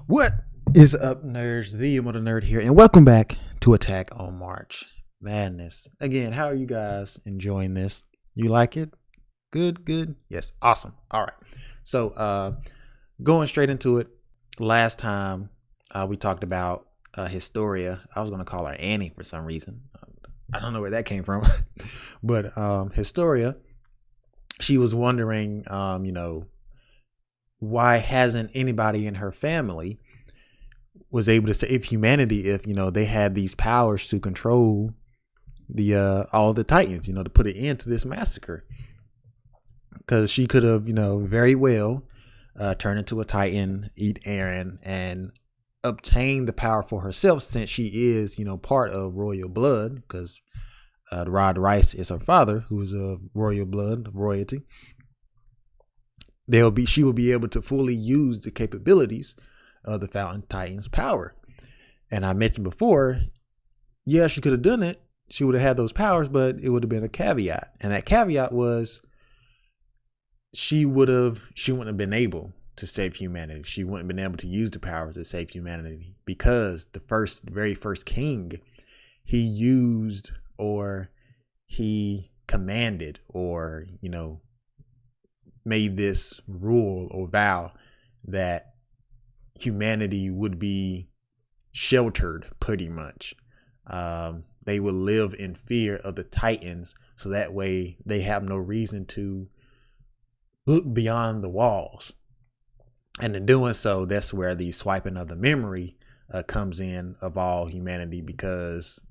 What is up, nerds? The Immortal Nerd here, and welcome back to Attack on March Madness. Again, how are you guys enjoying this? You like it? Good. Yes, awesome. All right. So, going straight into it. Last time we talked about Historia. I was going to call her Annie for some reason. I don't know where that came from, but Historia. She was wondering, why hasn't anybody in her family was able to save humanity if they had these powers to control the all the Titans, to put an end to this massacre? Because she could have, very well turned into a Titan, eat Eren, and obtain the power for herself, since she is, part of royal blood. Because Rod Reiss is her father, who is a royal blood, royalty. She will be able to fully use the capabilities of the Fountain Titan's power. And I mentioned before, yeah, she could have done it. She would have had those powers, but it would have been a caveat. And that caveat was she wouldn't have been able to save humanity. She wouldn't have been able to use the powers to save humanity, because the very first king, he used, or he commanded, or made this rule or vow that humanity would be sheltered, pretty much. They would live in fear of the Titans, so that way they have no reason to look beyond the walls. And in doing so, that's where the swiping of the memory comes in of all humanity, because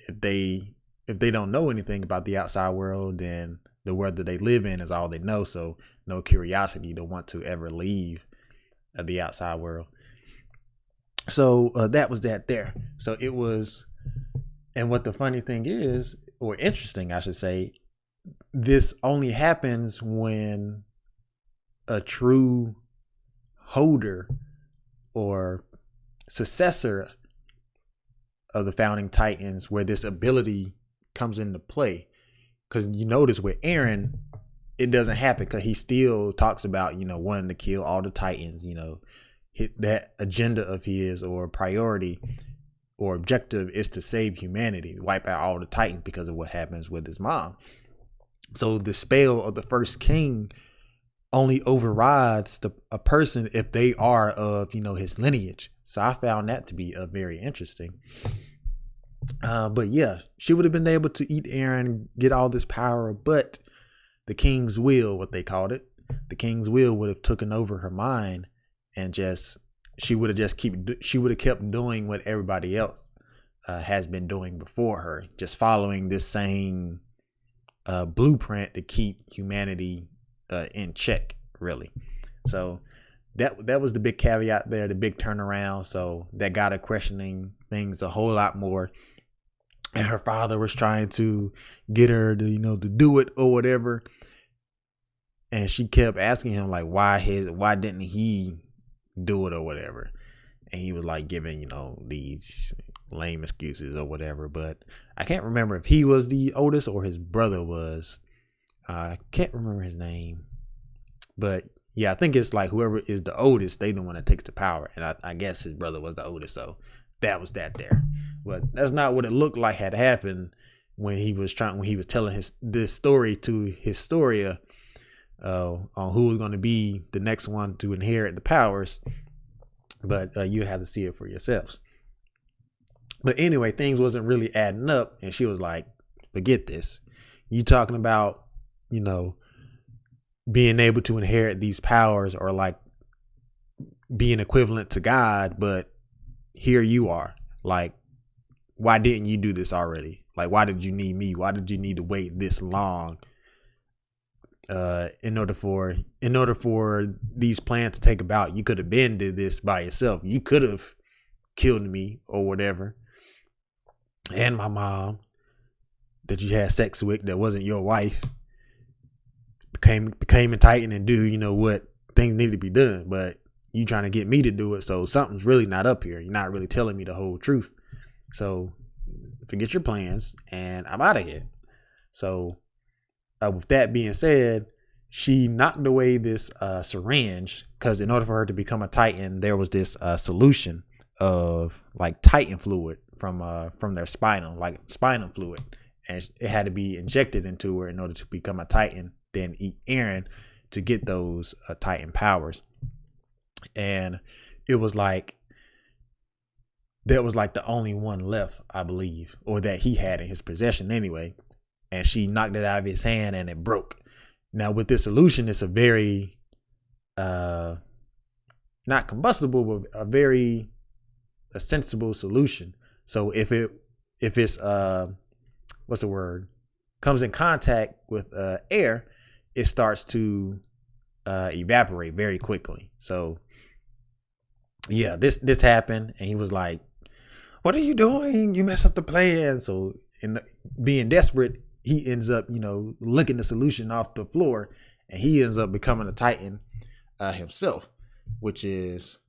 if they don't know anything about the outside world, then the world that they live in is all they know. So no curiosity to want to ever leave the outside world. So that was that there. So it was, and what the funny thing is, or interesting, I should say, this only happens when a true holder or successor of the Founding Titans, where this ability comes into play. Because you notice with Eren, it doesn't happen, because he still talks about, wanting to kill all the Titans, that agenda of his, or priority or objective, is to save humanity, wipe out all the Titans, because of what happens with his mom. So the spell of the first king only overrides a person if they are of, his lineage. So I found that to be very interesting. But yeah, she would have been able to eat Eren, get all this power, but the king's will, what they called it, the king's will would have taken over her mind, and she would have kept doing what everybody else has been doing before her, just following this same blueprint to keep humanity in check, really. So that was the big caveat there, the big turnaround. So that got her questioning things a whole lot more. And her father was trying to get her to, to do it or whatever. And she kept asking him, like, why didn't he do it or whatever? And he was like giving, these lame excuses or whatever. But I can't remember if he was the oldest or his brother was. I can't remember his name. But yeah, I think it's like whoever is the oldest, they the one that takes the power. And I guess his brother was the oldest. So that was that there. But that's not what it looked like had happened when he was telling this story to Historia on who was going to be the next one to inherit the powers. But you have to see it for yourselves. But anyway, things wasn't really adding up, and she was like, forget this. You talking about, being able to inherit these powers, or like being equivalent to God, but here you are. Like, why didn't you do this already? Like, why did you need me? Why did you need to wait this long in order for these plans to take about? You could have been did this by yourself. You could have killed me or whatever, and my mom that you had sex with that wasn't your wife became a Titan and do what things need to be done. But you trying to get me to do it, so something's really not up here. You're not really telling me the whole truth. So forget your plans, and I'm out of here. So with that being said, she knocked away this syringe because in order for her to become a Titan, there was this solution of like Titan fluid from their spinal fluid, and it had to be injected into her in order to become a Titan. Then eat Eren to get those Titan powers, and it was like that was like the only one left, I believe, or that he had in his possession anyway. And she knocked it out of his hand and it broke. Now with this solution, it's a very not combustible, but a sensible solution. So if it's what's the word, comes in contact with air, it starts to evaporate very quickly. So yeah, this happened, and he was like, "What are you doing? You messed up the plan." So in being desperate, he ends up, licking the solution off the floor, and he ends up becoming a Titan himself, which is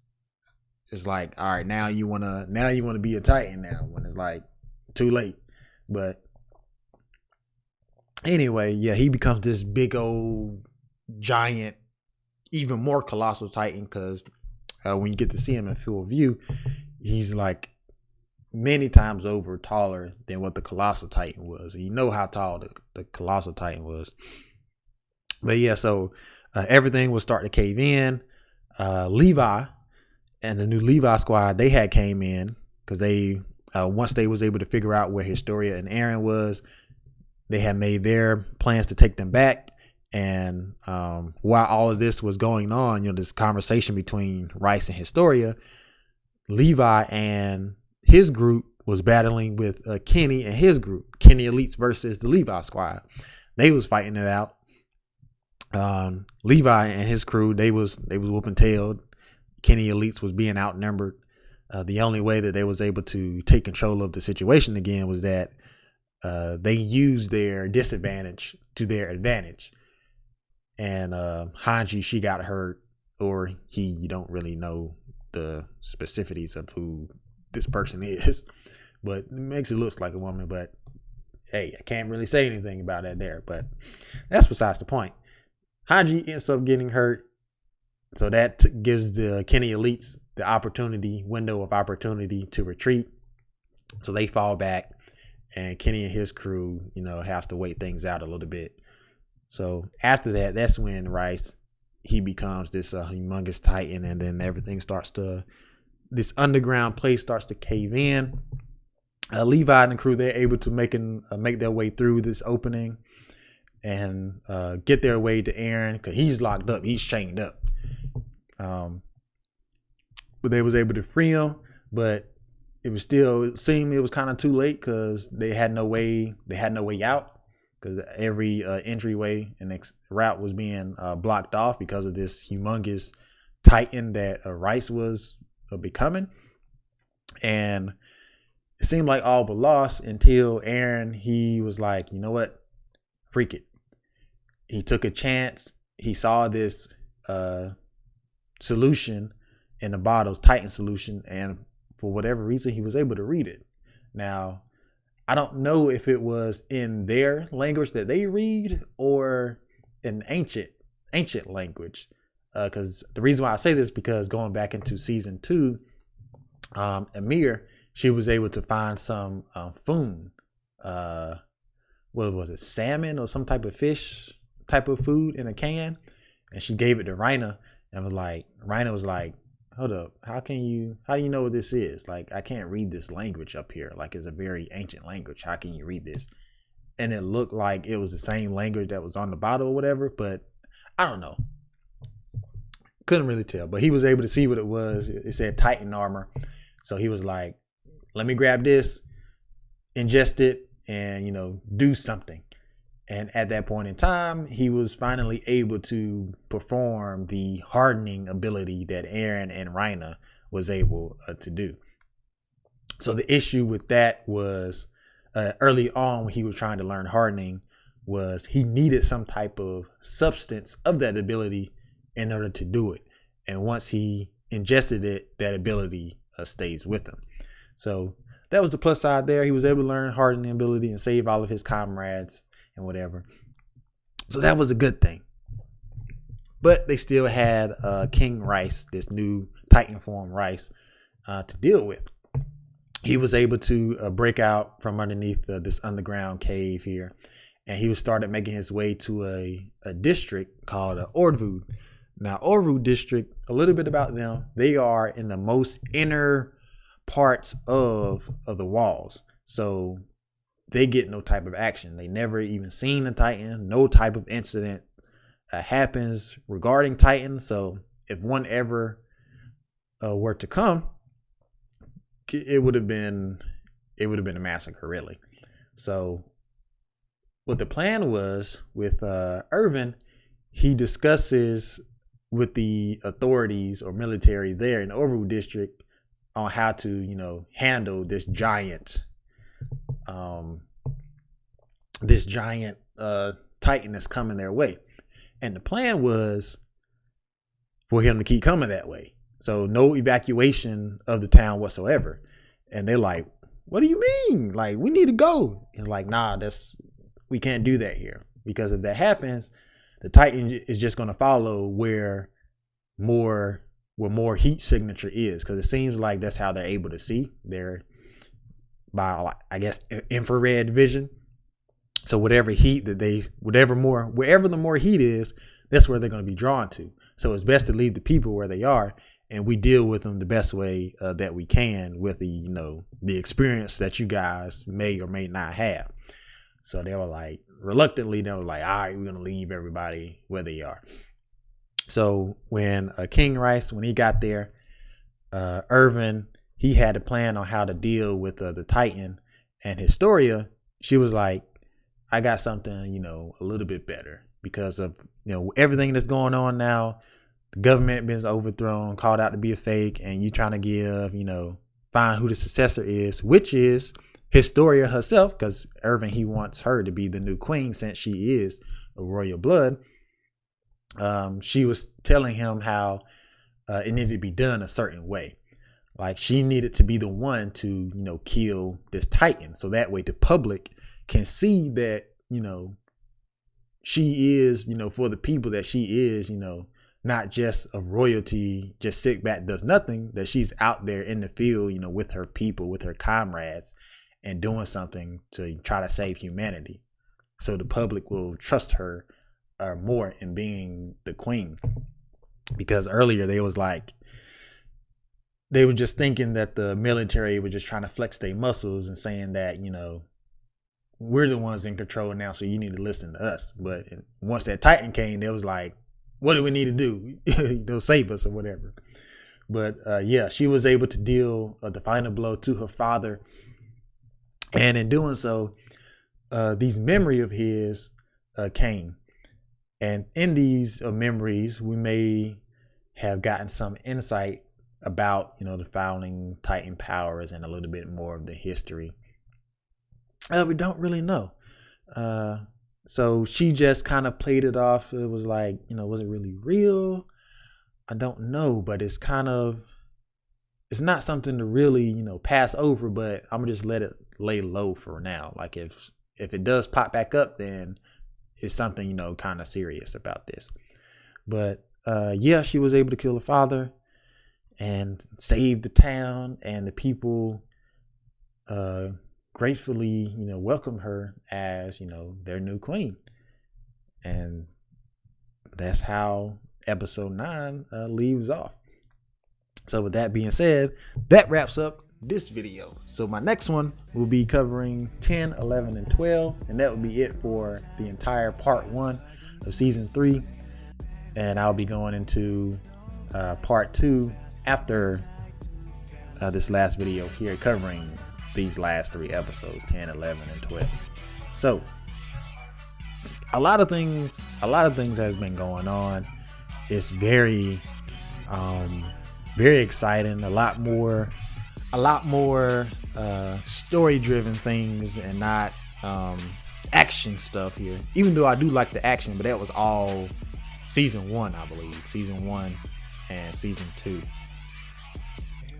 like, all right, now you wanna be a Titan now when it's like too late. But anyway, yeah, he becomes this big old giant, even more colossal Titan because when you get to see him in full view, he's like many times over taller than what the Colossal Titan was. And you know how tall the Colossal Titan was. But yeah, so everything was starting to cave in. Levi and the new Levi squad, they had came in because they once they was able to figure out where Historia and Eren was, they had made their plans to take them back. And while all of this was going on, this conversation between Reiss and Historia, Levi and his group was battling with Kenny and his group, Kenny Elites versus the Levi squad. They was fighting it out. Levi and his crew, they was whooping tailed. Kenny Elites was being outnumbered. The only way that they was able to take control of the situation again was that they used their disadvantage to their advantage. And Hanji, she got hurt, or you don't really know the specificities of who this person is, but it makes it look like a woman. But hey, I can't really say anything about that there, but that's besides the point. Hanji ends up getting hurt, so that gives the Kenny Elites the window of opportunity to retreat. So they fall back, and Kenny and his crew, has to wait things out a little bit. So after that, that's when Reiss, he becomes this humongous Titan, and then everything this underground place starts to cave in. Levi and the crew, they're able to make their way through this opening and get their way to Eren because he's locked up, he's chained up. But they was able to free him, but it seemed it was kind of too late because they had no way out. Because every entryway and route was being blocked off because of this humongous Titan that Reiss was becoming. And it seemed like all but lost until Eren, he was like, you know what? Freak it. He took a chance. He saw this solution in the bottles, Titan solution, and for whatever reason, he was able to read it. Now, I don't know if it was in their language that they read or an ancient language. Because the reason why I say this, because going back into season 2, Amir, she was able to find some food. What was it? Salmon or some type of fish type of food in a can. And she gave it to Reina and Reina was like, hold up, how do you know what this is? Like, I can't read this language up here. Like, it's a very ancient language. How can you read this? And it looked like it was the same language that was on the bottle or whatever, but I don't know. Couldn't really tell, but he was able to see what it was. It said Titan armor. So he was like, let me grab this, ingest it, and, do something. And at that point in time, he was finally able to perform the hardening ability that Eren and Reina was able to do. So the issue with that was early on when he was trying to learn hardening was he needed some type of substance of that ability in order to do it. And once he ingested it, that ability stays with him. So that was the plus side there. He was able to learn hardening ability and save all of his comrades and whatever. So that was a good thing. But they still had King Reiss, this new Titan form Reiss, to deal with. He was able to break out from underneath this underground cave here, and he started making his way to a district called Ordvu. Now, Ordvu district, a little bit about them. They are in the most inner parts of the walls, so they get no type of action. They never even seen a Titan. No type of incident happens regarding Titan. So if one ever were to come, it would have been a massacre, really. So what the plan was with Irvin, he discusses with the authorities or military there in the Orvu district on how to, handle this giant Titan that's coming their way. And the plan was for him to keep coming that way. So no evacuation of the town whatsoever. And they're like, what do you mean? Like, we need to go. And like, nah, we can't do that here. Because if that happens, the Titan is just going to follow where more heat signature is. Because it seems like that's how they're able to see. They're by, I guess, infrared vision. So whatever the more heat is, that's where they're going to be drawn to. So it's best to leave the people where they are, and we deal with them the best way that we can with the experience that you guys may or may not have. So they were like, reluctantly, all right, we're going to leave everybody where they are. So when King Reiss, when he got there, Irvin, he had a plan on how to deal with the Titan, and Historia, she was like, I got something, a little bit better because of, everything that's going on now. The government been overthrown, called out to be a fake, and you trying to give, find who the successor is, which is Historia herself, because Irvin, he wants her to be the new queen since she is a royal blood. She was telling him how it needed to be done a certain way. Like she needed to be the one to, kill this Titan. So that way the public can see that, she is, for the people that she is, not just a royalty, just sit back, does nothing, that she's out there in the field, with her people, with her comrades, and doing something to try to save humanity. So the public will trust her more in being the queen. Because earlier they were just thinking that the military were just trying to flex their muscles and saying that, we're the ones in control now, so you need to listen to us. But once that Titan came, they was like, what do we need to do? They'll save us or whatever. But yeah, she was able to deal the final blow to her father. And in doing so, these memory of his came. And in these memories, we may have gotten some insight about, the founding Titan powers and a little bit more of the history. We don't really know. So she just kind of played it off. It was like, was it really real? I don't know, but it's not something to really, pass over, but I'm gonna just let it lay low for now. Like if it does pop back up, then it's something, kind of serious about this. But yeah, she was able to kill her father and save the town, and the people gratefully, welcomed her as, their new queen. And that's how episode 9 leaves off. So with that being said, that wraps up this video. So my next one will be covering 10, 11, and 12. And that will be it for the entire part 1 of season 3. And I'll be going into part 2 after this last video here, covering these last 3 episodes, 10, 11, and 12. So a lot of things has been going on. It's very exciting. A lot more story driven things and not action stuff here, even though I do like the action, but that was all season 1, I believe. Season 1 and season 2.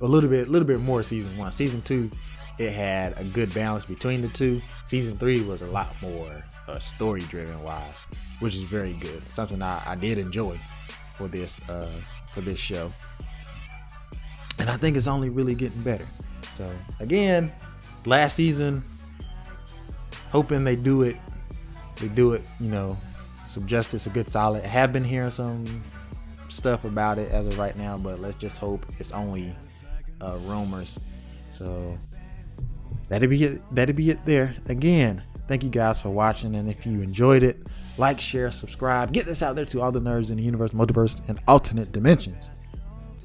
A little bit more season 1. Season 2 it had a good balance between the two. Season 3 was a lot more story driven wise, which is very good. Something I did enjoy for this show, and I think it's only really getting better. So again, last season, hoping they do it, some justice, a good solid. I have been hearing some stuff about it as of right now, but let's just hope it's only rumors. So that'd be it there. Again, thank you guys for watching, and if you enjoyed it, like, share, subscribe, get this out there to all the nerds in the universe, multiverse, and alternate dimensions.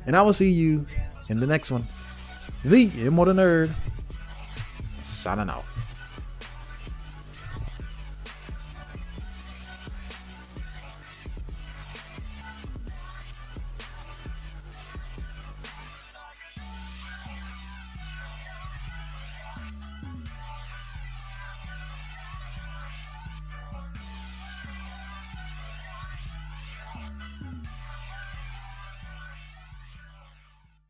And I will see you in the next one. The Immortal Nerd signing off.